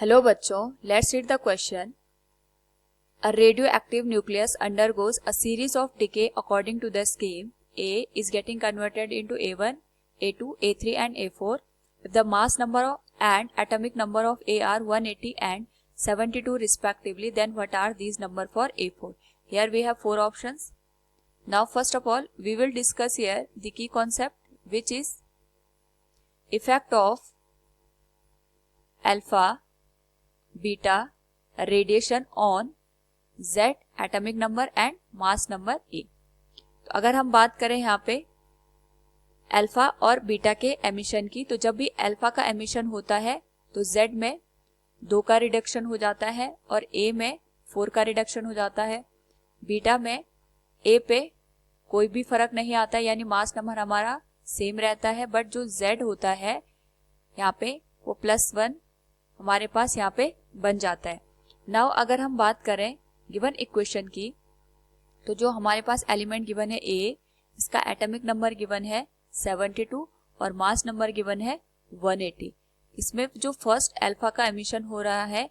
Hello बच्चों, let's read the question. A radioactive nucleus undergoes a series of decay according to the scheme. A is getting converted into A1, A2, A3 and A4. If the mass number and atomic number of A are 180 and 72 respectively, then what are these numbers for A4? Here we have four options. Now first of all, we will discuss here the key concept, which is effect of alpha, beta radiation on Z atomic number and mass number A. तो अगर हम बात करें यहाँ पे alpha और beta के emission की, तो जब भी अल्फा का एमिशन होता है तो Z में 2 का रिडक्शन हो जाता है और A में 4 का रिडक्शन हो जाता है. बीटा में A पे कोई भी फर्क नहीं आता, यानी मास नंबर हमारा सेम रहता है, बट जो Z होता है यहाँ पे वो +1 हमारे पास यहाँ पे बन जाता है. नाउ अगर हम बात करें गिवन इक्वेशन की, तो जो हमारे पास एलिमेंट गिवन है A, इसका एटॉमिक नंबर गिवन है 72 और मास नंबर गिवन है 180. इसमें जो फर्स्ट अल्फा का एमिशन हो रहा है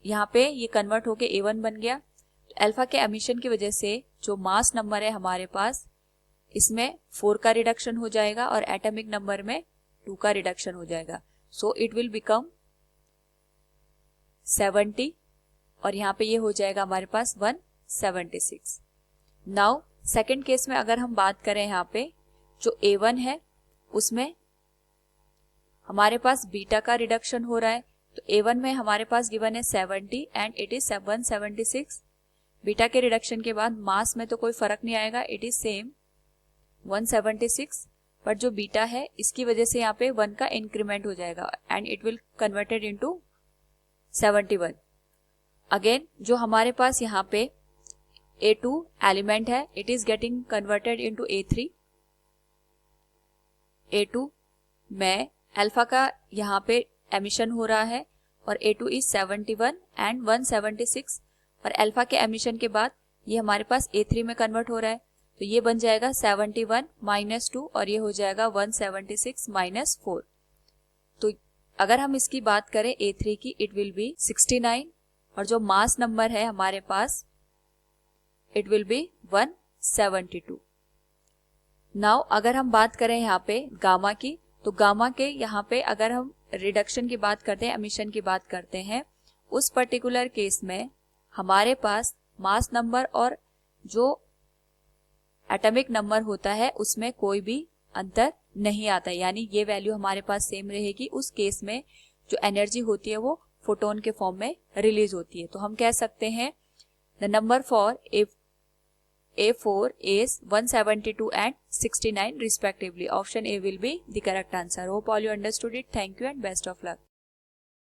यहाँ पे ये कन्वर्ट होके A1 बन गया. तो अल्फा के एमिशन की वजह से जो मास नंबर है हमारे पास, इसमें 4 का रिडक्शन हो जाएगा और एटॉमिक नंबर में 2 का रिडक्शन हो जाएगा. सो इट विल बिकम 70 और यहाँ पे ये हो जाएगा हमारे पास 176. नाउ सेकंड केस में अगर हम बात करें, यहाँ पे जो A1 है उसमें हमारे पास बीटा का रिडक्शन हो रहा है. तो A1 में हमारे पास गिवन है 70 एंड इट इज 176. बीटा के रिडक्शन के बाद मास में तो कोई फर्क नहीं आएगा, इट इज सेम 176, बट जो बीटा है इसकी वजह से यहाँ पे 1 का इंक्रीमेंट हो जाएगा and it will converted into 71. Again जो हमारे पास यहाँ पे A2 एलिमेंट है, it is getting converted into A3. A2 में अल्फा का यहाँ पे एमिशन हो रहा है और A2 इज 71 एंड 176 और अल्फा के एमिशन के बाद ये हमारे पास A3 में कन्वर्ट हो रहा है. तो ये बन जाएगा 71 -2 और ये हो जाएगा 176 -4. तो अगर हम इसकी बात करें A3 की, इट विल बी 69 और जो मास नंबर है हमारे पास इट विल बी 172. नाउ अगर हम बात करें यहाँ पे गामा की, तो गामा के यहाँ पे अगर हम रिडक्शन की बात करते हैं, एमिशन की बात करते हैं, उस पर्टिकुलर केस में हमारे पास मास नंबर और जो एटॉमिक नंबर होता है उसमें कोई भी अंतर नहीं आता, यानी ये वैल्यू हमारे पास सेम रहेगी. उस केस में जो एनर्जी होती है वो फोटोन के फॉर्म में रिलीज होती है. तो हम कह सकते हैं the number for A4 is 172 and 69 respectively. Option A will be the correct answer. Hope all you understood it. Thank you and best of luck.